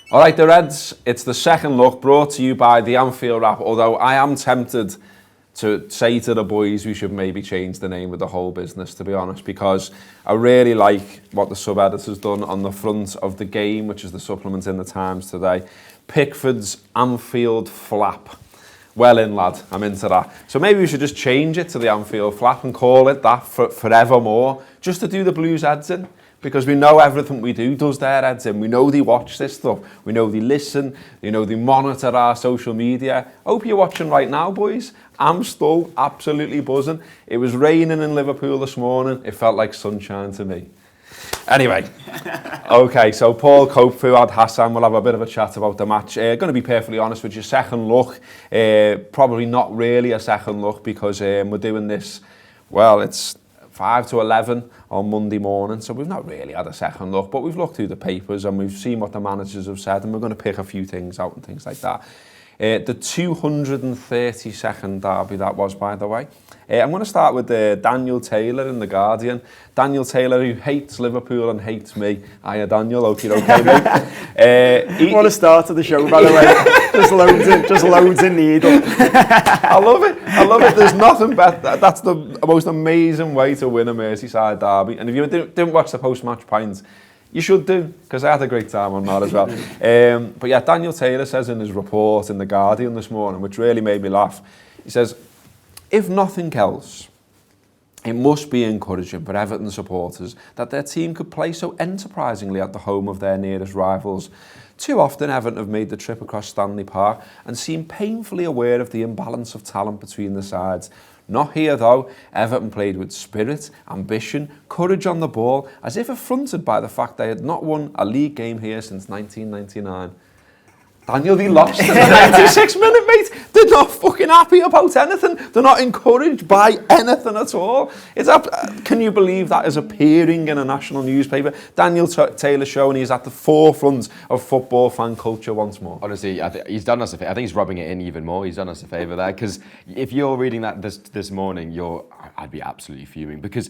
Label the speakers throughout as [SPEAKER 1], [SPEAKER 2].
[SPEAKER 1] All right, the Reds, it's the second look brought to you by the Anfield app, although I am tempted to say to the boys we should maybe change the name of the whole business, to be honest, because I really like what the sub-editor's done on the front of the game, which is the supplement in the Times today. Pickford's Anfield flap. Well in, lad, I'm into that. So maybe we should just change it to the Anfield flap and call it that forevermore, just to do the Blues heads in. Because we know everything we do does their heads in. We know they watch this stuff. We know they listen. You know, they monitor our social media. Hope you're watching right now, boys. I'm still absolutely buzzing. It was raining in Liverpool this morning. It felt like sunshine to me. Anyway, okay, so Paul Cope, Fuad, Hasan, we'll have a bit of a chat about the match. Going to be perfectly honest with you, second look, probably not really a second look because we're doing this, well, it's 5 to 11 on Monday morning, so we've not really had a second look, but we've looked through the papers and we've seen what the managers have said, and we're going to pick a few things out and things like that. The 232nd derby that was, by the way. I'm going to start with Daniel Taylor in The Guardian. Daniel Taylor, who hates Liverpool and hates me. Hiya, Daniel. Hope you're okay, mate.
[SPEAKER 2] What a start to the show, by the way. just loads in needle.
[SPEAKER 1] I love it. There's nothing better. That's the most amazing way to win a Merseyside derby. And if you didn't watch the post-match pints, you should do, because I had a great time on that as well. But yeah, Daniel Taylor says in his report in The Guardian this morning, which really made me laugh, he says, if nothing else, it must be encouraging for Everton supporters that their team could play so enterprisingly at the home of their nearest rivals. Too often Everton have made the trip across Stanley Park and seem painfully aware of the imbalance of talent between the sides. Not here though. Everton played with spirit, ambition, courage on the ball, as if affronted by the fact they had not won a league game here since 1999. Daniel, they lost in the 96th minute, mate. They're not fucking happy about anything. They're not encouraged by anything at all. Can you believe that is appearing in a national newspaper? Daniel Taylor showing he's at the forefront of football fan culture once more.
[SPEAKER 3] Honestly, I think he's done us a favour. I think he's rubbing it in even more. He's done us a favour there, because if you're reading that this morning, I'd be absolutely fuming, because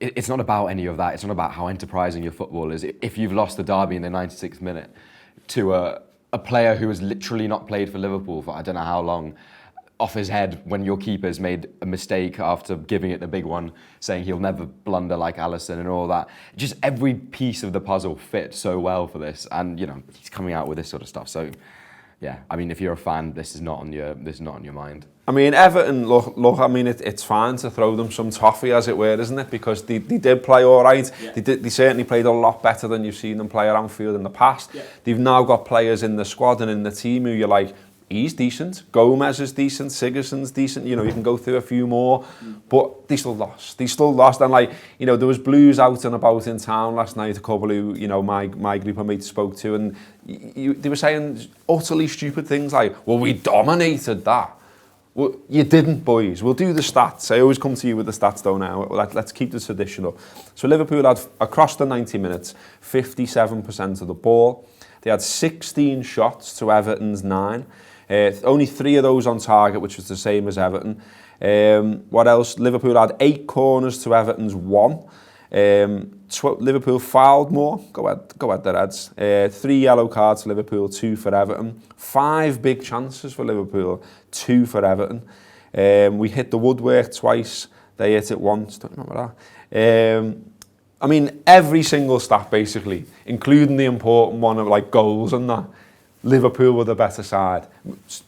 [SPEAKER 3] it's not about any of that. It's not about how enterprising your football is. If you've lost the derby in the 96th minute to a player who has literally not played for Liverpool for I don't know how long, off his head when your keeper's made a mistake after giving it the big one, saying he'll never blunder like Alisson and all that. Just every piece of the puzzle fits so well for this, and you know he's coming out with this sort of stuff. So yeah, I mean, if you're a fan, this is not on your mind.
[SPEAKER 1] I mean, Everton, look. I mean, it's fine to throw them some toffee, as it were, isn't it? Because they did play all right. Yeah. They certainly played a lot better than you've seen them play at Anfield in the past. Yeah. They've now got players in the squad and in the team who you're like, he's decent. Gomez is decent. Sigurdsson's decent. You know, you can go through a few more, but they still lost. And like, you know, there was Blues out and about in town last night. A couple who, you know, my group of mates spoke to, and they were saying utterly stupid things like, "Well, we dominated that." Well, you didn't, boys. We'll do the stats. I always come to you with the stats, though, now. Let's keep the tradition up. So Liverpool had, across the 90 minutes, 57% of the ball. They had 16 shots to Everton's 9. Only 3 of those on target, which was the same as Everton. What else? Liverpool had 8 corners to Everton's 1. Liverpool fouled more. Go ahead, the Reds. 3 yellow cards for Liverpool, 2 for Everton. 5 big chances for Liverpool, 2 for Everton. We hit the woodwork twice. They hit it once. Don't remember that. I mean, every single stat, basically, including the important one of like goals and that, Liverpool were the better side.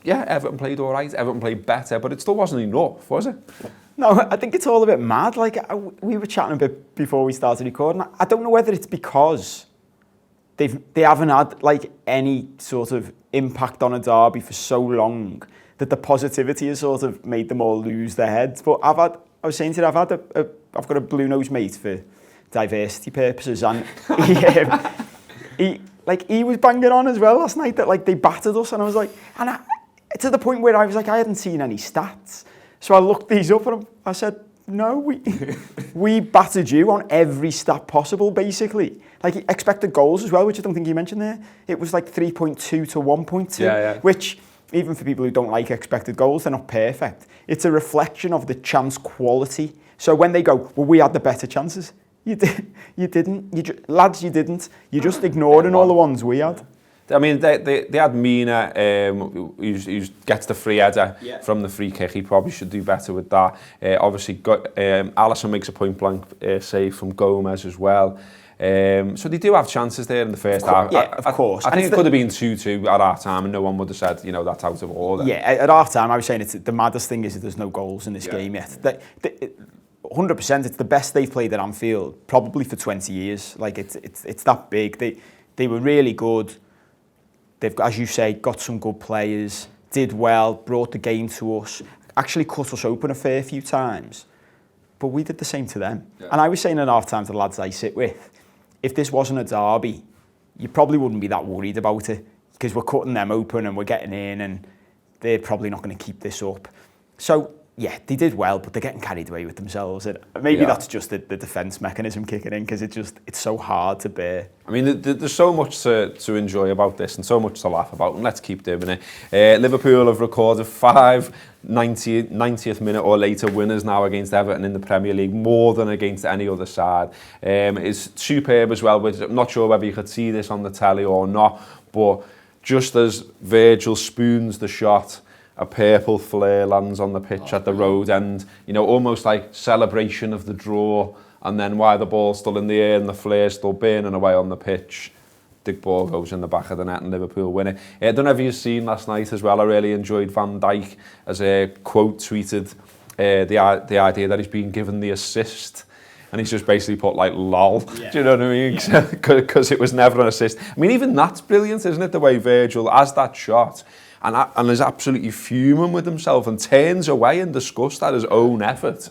[SPEAKER 1] Yeah, Everton played all right. Everton played better, but it still wasn't enough, was it?
[SPEAKER 2] No, I think it's all a bit mad. Like, we were chatting a bit before we started recording. I don't know whether it's because they haven't had like any sort of impact on a derby for so long that the positivity has sort of made them all lose their heads. But I was saying to you, I've got a blue nose mate for diversity purposes, and he was banging on as well last night that like they battered us, and I was like, to the point where I was like, I hadn't seen any stats. So I looked these up and I said, no, we battered you on every stat possible, basically. Like expected goals as well, which I don't think you mentioned there. It was like 3.2 to 1.2, which even for people who don't like expected goals, they're not perfect. It's a reflection of the chance quality. So when they go, well, we had the better chances. You didn't. Lads, you didn't. You're just ignoring all the ones we had.
[SPEAKER 1] I mean, they had Mina, who gets the free header from the free kick. He probably should do better with that. Obviously, Alisson makes a point-blank save from Gomez as well. So they do have chances there in the first half.
[SPEAKER 2] Yeah, of course.
[SPEAKER 1] I think it could have been 2-2 at half-time and no one would have said, that's out of order.
[SPEAKER 2] Yeah, at half-time, I was saying the maddest thing is that there's no goals in this game yet. 100%, it's the best they've played at Anfield, probably for 20 years. Like, it's that big. They were really good. They've, as you say, got some good players, did well, brought the game to us, actually cut us open a fair few times. But we did the same to them. Yeah. And I was saying at half-time to the lads I sit with, if this wasn't a derby, you probably wouldn't be that worried about it because we're cutting them open and we're getting in and they're probably not going to keep this up. So, yeah, they did well, but they're getting carried away with themselves. And maybe that's just the defence mechanism kicking in because it's so hard to bear.
[SPEAKER 1] I mean, there's so much to enjoy about this and so much to laugh about, and let's keep doing it. Liverpool have recorded 5 90th minute or later winners now against Everton in the Premier League, more than against any other side. It's superb as well, which I'm not sure whether you could see this on the telly or not, but just as Virgil spoons the shot, a purple flare lands on the pitch at the road end, almost like celebration of the draw, and then while the ball's still in the air and the flare's still burning away on the pitch, the ball goes in the back of the net and Liverpool win it. I don't know if you've seen last night as well, I really enjoyed Van Dijk as a quote tweeted the idea that he's been given the assist. And he's just basically put like lol, do you know what I mean? Because it was never an assist. I mean, even that's brilliant, isn't it? The way Virgil has that shot and is absolutely fuming with himself and turns away in disgust at his own effort.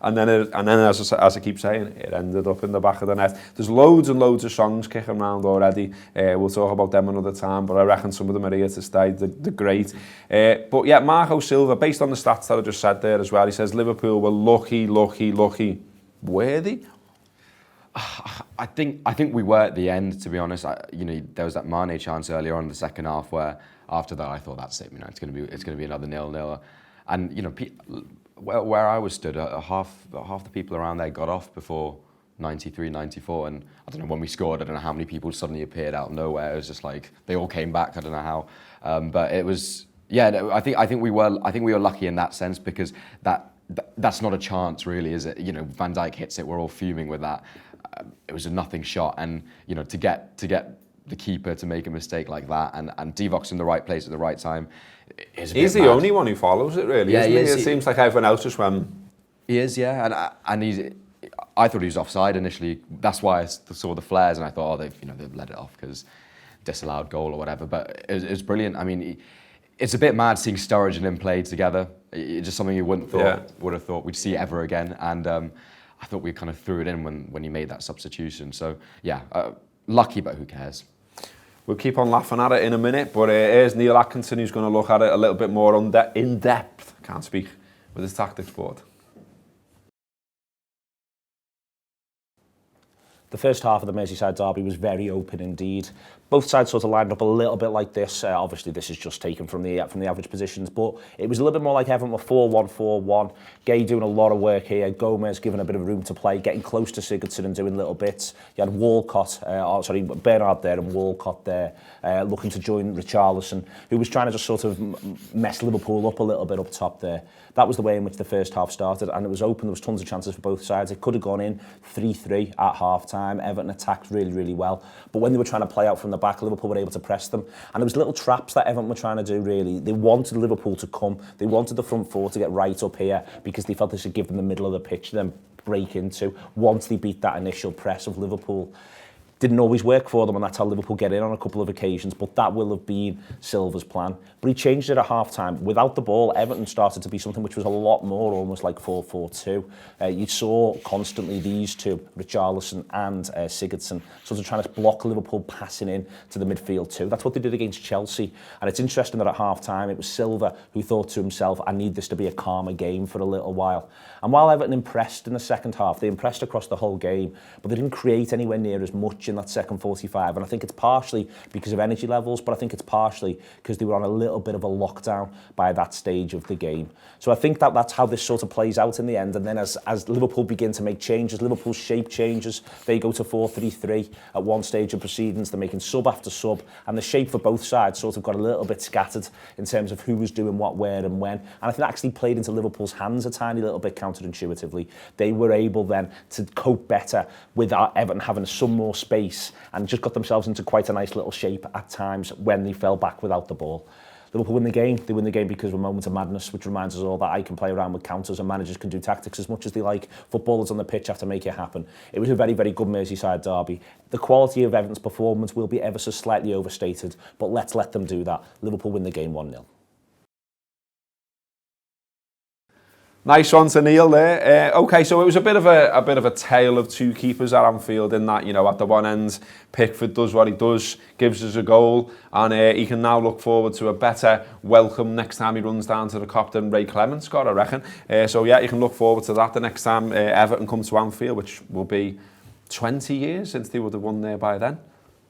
[SPEAKER 1] And then as I keep saying, it ended up in the back of the net. There's loads and loads of songs kicking around already. We'll talk about them another time, but I reckon some of them are here to stay. They're great. But yeah, Marco Silva, based on the stats that I just said there as well, he says Liverpool were lucky. Worthy?
[SPEAKER 3] I think we were at the end, to be honest. There was that Mane chance earlier on in the second half where after that I thought that's it. It's going to be another 0-0. And where I was stood, half the people around there got off before 93, 94, and I don't know when we scored. I don't know how many people suddenly appeared out of nowhere. It was just like they all came back. I don't know how, but it was. Yeah, no, I think we were lucky in that sense because that's not a chance really, is it? Van Dijk hits it. We're all fuming with that. It was a nothing shot, and to get the keeper to make a mistake like that, and Divock's in the right place at the right time.
[SPEAKER 1] He's the only one who follows it, really.
[SPEAKER 3] Yeah,
[SPEAKER 1] isn't he? It seems like everyone else just went.
[SPEAKER 3] He is, yeah, and he's. I thought he was offside initially. That's why I saw the flares, and I thought, they've let it off because disallowed goal or whatever. But it was brilliant. I mean, it's a bit mad seeing Sturridge and him play together. It's just something you would have thought we'd see ever again. And I thought we kind of threw it in when he made that substitution. So yeah, lucky, but who cares?
[SPEAKER 1] We'll keep on laughing at it in a minute, but here's Neil Atkinson who's going to look at it a little bit more in depth. Can't speak with his tactics board.
[SPEAKER 4] The first half of the Merseyside derby was very open indeed. Both sides sort of lined up a little bit like this. Obviously, this is just taken from the average positions, but it was a little bit more like Everton were 4-1-4-1. Gay doing a lot of work here. Gomez giving a bit of room to play, getting close to Sigurdsson and doing little bits. You had Bernard there and Walcott there, looking to join Richarlison, who was trying to just sort of mess Liverpool up a little bit up top there. That was the way in which the first half started, and it was open. There was tons of chances for both sides. It could have gone in 3-3 at half-time. Everton attacked really, really well. But when they were trying to play out from the back, Liverpool were able to press them. And there was little traps that Everton were trying to do, really. They wanted Liverpool to come. They wanted the front four to get right up here because they felt they should give them the middle of the pitch to then break into once they beat that initial press of Liverpool. Didn't always work for them, and that's how Liverpool get in on a couple of occasions, but that will have been Silva's plan. But he changed it at half-time. Without the ball, Everton started to be something which was a lot more almost like 4-4-2. You saw constantly these two, Richarlison and Sigurdsson, sort of trying to block Liverpool passing in to the midfield too. That's what they did against Chelsea. And it's interesting that at half-time, it was Silva who thought to himself, I need this to be a calmer game for a little while. And while Everton impressed in the second half, they impressed across the whole game, but they didn't create anywhere near as much much in that second 45, and I think it's partially because of energy levels, but I think it's partially because they were on a little bit of a lockdown by that stage of the game. So I think that's how this sort of plays out in the end, and then as Liverpool begin to make changes, Liverpool's shape changes, they go to 4-3-3 at one stage of proceedings, they're making sub after sub, and the shape for both sides sort of got a little bit scattered in terms of who was doing what, where and when, and I think that actually played into Liverpool's hands a tiny little bit counterintuitively. They were able then to cope better without Everton having some more space, and just got themselves into quite a nice little shape at times when they fell back without the ball. Liverpool win the game. They win the game because of a moment of madness, which reminds us all that I can play around with counters and managers can do tactics as much as they like. Footballers on the pitch have to make it happen. It was a very, very good Merseyside derby. The quality of Everton's performance will be ever so slightly overstated, but let's let them do that. Liverpool win the game 1-0.
[SPEAKER 1] Nice one to Neil there. Okay, so it was a bit of a tale of two keepers at Anfield in that, you know, at the one end, Pickford does what he does, gives us a goal, and he can now look forward to a better welcome next time he runs down to the Copton Ray Clements got, I reckon. So yeah, you can look forward to that the next time Everton come to Anfield, which will be 20 years since they would have won there by then.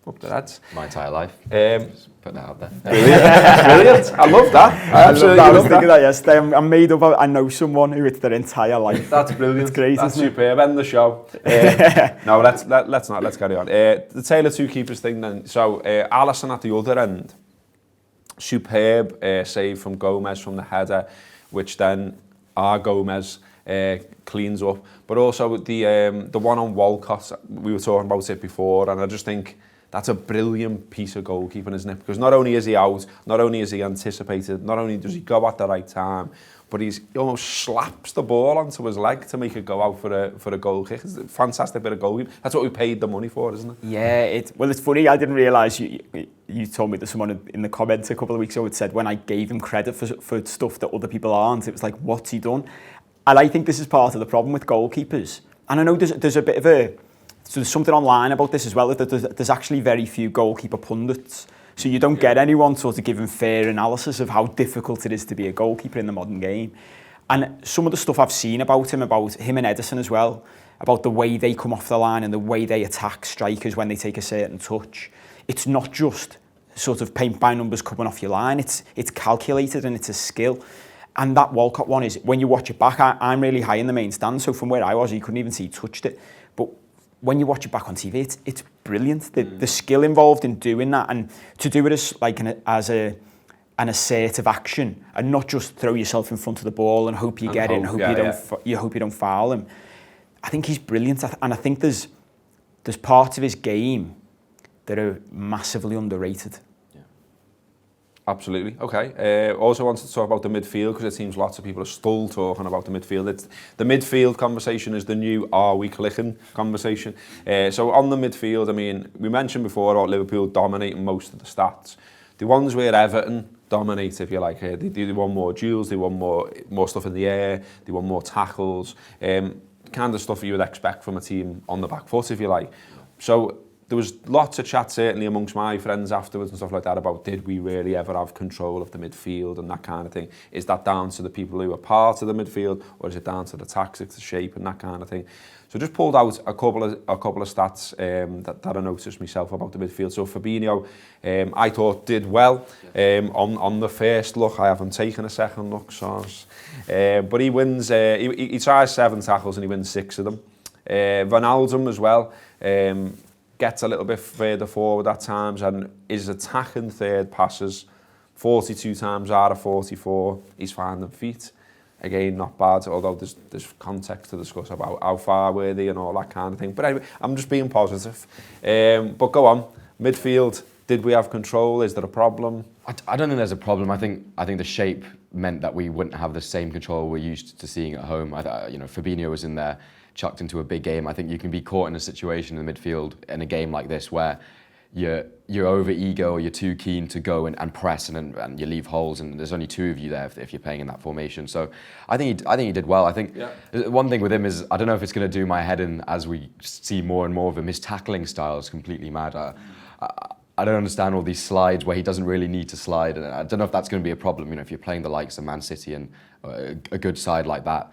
[SPEAKER 1] Up the Reds.
[SPEAKER 3] My entire life. Just put that out there.
[SPEAKER 1] Brilliant. I love that. I absolutely
[SPEAKER 2] I was
[SPEAKER 1] love
[SPEAKER 2] thinking
[SPEAKER 1] that.
[SPEAKER 2] that yesterday. I'm made up of, I know someone who it's their entire life.
[SPEAKER 1] That's brilliant.
[SPEAKER 2] It's great,
[SPEAKER 1] That's
[SPEAKER 2] isn't it?
[SPEAKER 1] superb. End the show. No, let's not. Let's carry on. The tale of two keepers thing then. So Alisson at the other end, superb save from Gomez from the header, which then Gomez cleans up. But also the one on Walcott, we were talking about it before, and I just think that's a brilliant piece of goalkeeping, isn't it? Because not only is he out, not only is he anticipated, not only does he go at the right time, but he almost slaps the ball onto his leg to make it go out for a goal kick. It's a fantastic bit of goalkeeping. That's what we paid the money for, isn't it?
[SPEAKER 2] Yeah, well, it's funny. I didn't realise you told me that someone in the comments a couple of weeks ago had said when I gave him credit for stuff that other people aren't, it was like, what's he done? And I think this is part of the problem with goalkeepers. And I know there's a bit of so there's something online about this as well, that there's actually very few goalkeeper pundits. So you don't get anyone sort of giving fair analysis of how difficult it is to be a goalkeeper in the modern game. And some of the stuff I've seen about him and Edison as well, about the way they come off the line and the way they attack strikers when they take a certain touch. It's not just sort of paint by numbers coming off your line. It's calculated and it's a skill. And that Walcott one is, when you watch it back, I'm really high in the main stand, so from where I was, you couldn't even see he touched it. But when you watch it back on TV, it's brilliant. The skill involved in doing that, and to do it as like an assertive action, and not just throw yourself in front of the ball and hope you get it and hope you don't foul him. I think he's brilliant, and I think there's parts of his game that are massively underrated.
[SPEAKER 1] Absolutely. Okay. Also wanted to talk about the midfield, because it seems lots of people are still talking about the midfield. The midfield conversation is the new "are we clicking" conversation. So on the midfield, I mean, we mentioned before about Liverpool dominating most of the stats. The ones where Everton dominate, if you like, they won more duels, they won more stuff in the air, they won more tackles, kind of stuff you would expect from a team on the back foot, if you like. So there was lots of chat, certainly amongst my friends afterwards and stuff like that, about did we really ever have control of the midfield and that kind of thing. Is that down to the people who are part of the midfield, or is it down to the tactics, the shape and that kind of thing? So just pulled out a couple of stats that I noticed myself about the midfield. So Fabinho, I thought did well on the first look. I haven't taken a second look, but he wins. He tries 7 tackles and he wins 6 of them. Wijnaldum as well. Gets a little bit further forward at times, and his attacking third passes 42 times out of 44 he's finding feet. Again, not bad, although there's context to discuss about how far were they and all that kind of thing. But anyway, I'm just being positive. But go on, midfield, did we have control? Is there a problem?
[SPEAKER 3] I don't think there's a problem. I think the shape meant that we wouldn't have the same control we're used to seeing at home. Fabinho was in there, chucked into a big game. I think you can be caught in a situation in the midfield in a game like this where you're over eager, or you're too keen to go and press and you leave holes, and there's only 2 of you there if you're playing in that formation. So I think he did well. I think one thing with him is, I don't know if it's going to do my head in as we see more and more of him. His tackling style is completely mad. I don't understand all these slides where he doesn't really need to slide, and I don't know if that's going to be a problem. If you're playing the likes of Man City and a good side like that,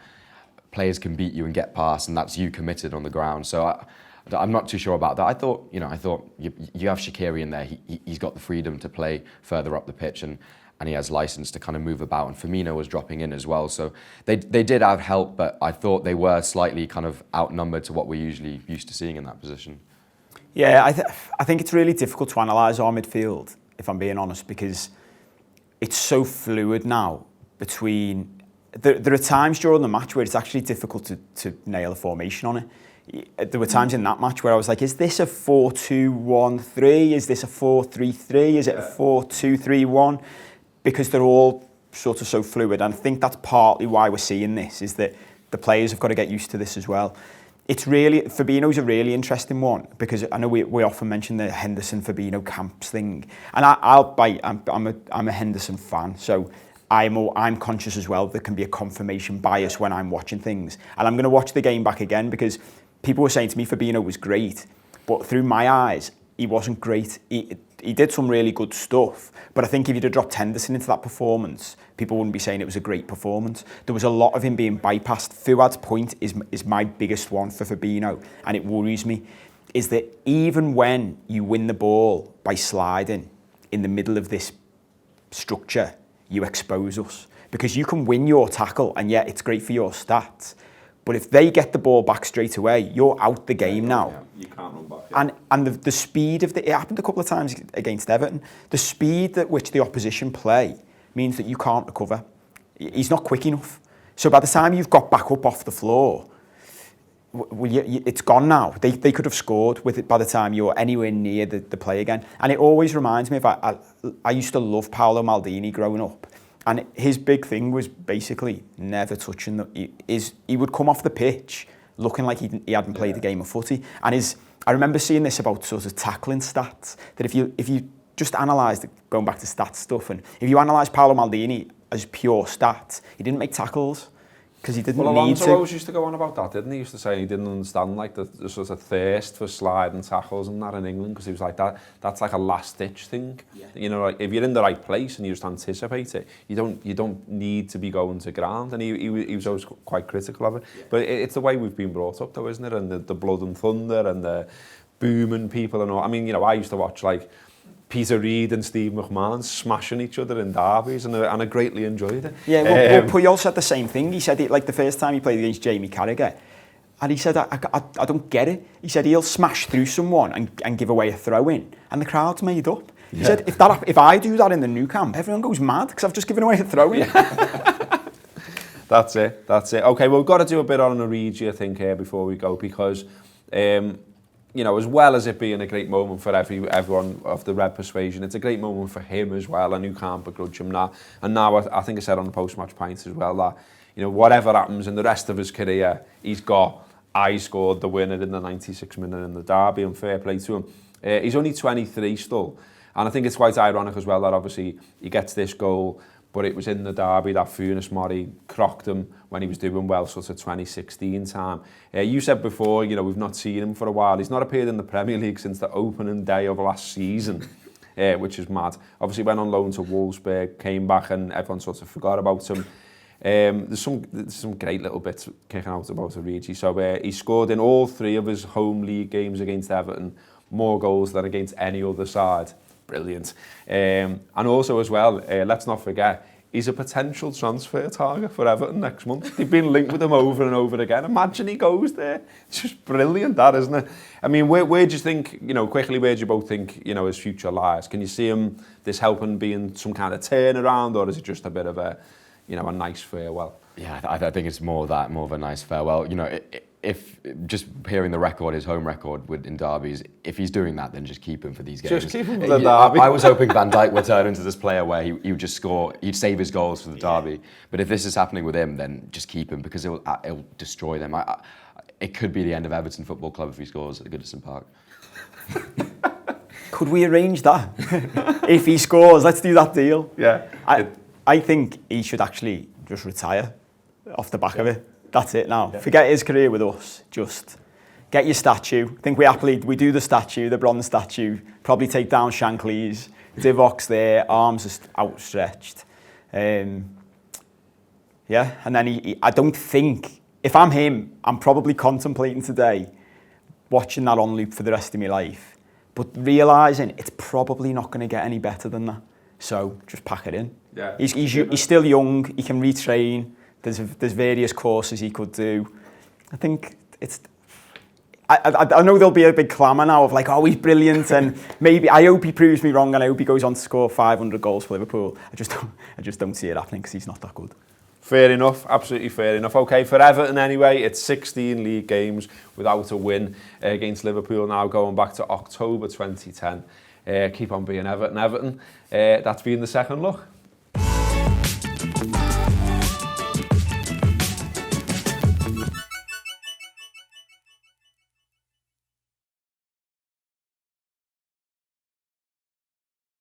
[SPEAKER 3] players can beat you and get past, and that's you committed on the ground. So I'm not too sure about that. I thought you have Shaqiri in there. He's got the freedom to play further up the pitch, and he has license to kind of move about. And Firmino was dropping in as well, so they did have help, but I thought they were slightly kind of outnumbered to what we're usually used to seeing in that position.
[SPEAKER 2] Yeah, I think it's really difficult to analyse our midfield, if I'm being honest, because it's so fluid now. There are times during the match where it's actually difficult to nail a formation on it. There were times in that match where I was like, is this a 4-2-1-3? Is this a 4-3-3? Is it a 4-2-3-1? Because they're all sort of so fluid. And I think that's partly why we're seeing this, is that the players have got to get used to this as well. Fabinho's a really interesting one, because I know we often mention the Henderson-Fabinho camps thing. And I'm a Henderson fan, so I'm conscious as well there can be a confirmation bias when I'm watching things. And I'm going to watch the game back again, because people were saying to me Fabinho was great, but through my eyes, he wasn't great. He did some really good stuff, but I think if you'd have dropped Henderson into that performance, people wouldn't be saying it was a great performance. There was a lot of him being bypassed. Fuad's point is my biggest one for Fabinho, and it worries me, is that even when you win the ball by sliding in the middle of this structure, you expose us. Because you can win your tackle, and yeah, it's great for your stats, but if they get the ball back straight away, you're out the game now.
[SPEAKER 1] Yeah, you can't run back. Yeah.
[SPEAKER 2] And the speed of it happened a couple of times against Everton. The speed at which the opposition play means that you can't recover. He's not quick enough. So by the time you've got back up off the floor, it's gone now. They could have scored with it by the time you're anywhere near the play again. And it always reminds me of, I used to love Paolo Maldini growing up. And his big thing was basically never touching he would come off the pitch looking like he hadn't played a game of footy. And I remember seeing this about sort of tackling stats, that if you just analysed, going back to stats stuff, and if you analyse Paolo Maldini as pure stats, he didn't make tackles because he didn't need to.
[SPEAKER 1] Alonso always used to go on about that, didn't he? He used to say he didn't understand like the sort of thirst for sliding tackles and that in England, because he was like, that's like a last ditch thing. Yeah. You know, like if you're in the right place and you just anticipate it, you don't need to be going to ground. And he was always quite critical of it. Yeah. But it's the way we've been brought up though, isn't it? And the blood and thunder and the booming people and all. I mean, you know, I used to watch like Peter Reid and Steve McMahon smashing each other in derbies, and I greatly enjoyed it.
[SPEAKER 2] Yeah, well, Puyol said the same thing. He said it like the first time he played against Jamie Carragher, and he said, I don't get it. He said he'll smash through someone and give away a throw-in, and the crowd's made up. He said, if I do that in the new camp, everyone goes mad, because I've just given away a throw-in.
[SPEAKER 1] That's it. Okay, well, we've got to do a bit on Origi, I think, here before we go, because you know, as well as it being a great moment for everyone of the Red persuasion, it's a great moment for him as well, and you can't begrudge him that. And now I think I said on the post-match pints as well that, you know, whatever happens in the rest of his career, I scored the winner in the 96th minute in the derby, and fair play to him. He's only 23 still, and I think it's quite ironic as well that obviously he gets this goal, but it was in the derby that Funes Mori crocked him when he was doing well, sort of 2016 time. You said before, you know, we've not seen him for a while. He's not appeared in the Premier League since the opening day of last season, which is mad. Obviously went on loan to Wolfsburg, came back, and everyone sort of forgot about him. There's some great little bits kicking out about Origi. So he scored in all 3 of his home league games against Everton, more goals than against any other side. Brilliant. And also as well, let's not forget, he's a potential transfer target for Everton next month. They've been linked with him over and over again. Imagine he goes there. It's just brilliant, that, isn't it? I mean, where do you think, you know, quickly, where do you both think, you know, his future lies? Can you see him, this helping being some kind of turnaround, or is it just a bit of a, you know, a nice farewell?
[SPEAKER 3] Yeah, I think it's more of a nice farewell. You know, if just hearing the record, his home record in derbies, if he's doing that, then just keep him for these games.
[SPEAKER 1] Just keep him for the derby.
[SPEAKER 3] I was hoping Van Dijk would turn into this player where he would just score, he'd save his goals for the derby. But if this is happening with him, then just keep him, because it'll destroy them. It could be the end of Everton Football Club if he scores at Goodison Park.
[SPEAKER 2] Could we arrange that? If he scores, let's do that deal.
[SPEAKER 1] Yeah.
[SPEAKER 2] I think he should actually just retire off the back of it. That's it now. Yeah. Forget his career with us. Just get your statue. I think we do the statue, the bronze statue. Probably take down Shankly's. Divoc's there, arms are outstretched. Yeah, and then I don't think, if I'm him, I'm probably contemplating today, watching that on loop for the rest of my life, but realising it's probably not going to get any better than that. So just pack it in.
[SPEAKER 1] Yeah.
[SPEAKER 2] He's still young. He can retrain. There's various courses he could do. I think it's. I know there'll be a big clamour now of like, oh, he's brilliant, and maybe I hope he proves me wrong, and I hope he goes on to score 500 goals for Liverpool. I just don't see it happening because he's not that good.
[SPEAKER 1] Fair enough, absolutely fair enough. Okay, for Everton anyway, it's 16 league games without a win against Liverpool now, going back to October 2010. Keep on being Everton. That's been the second look.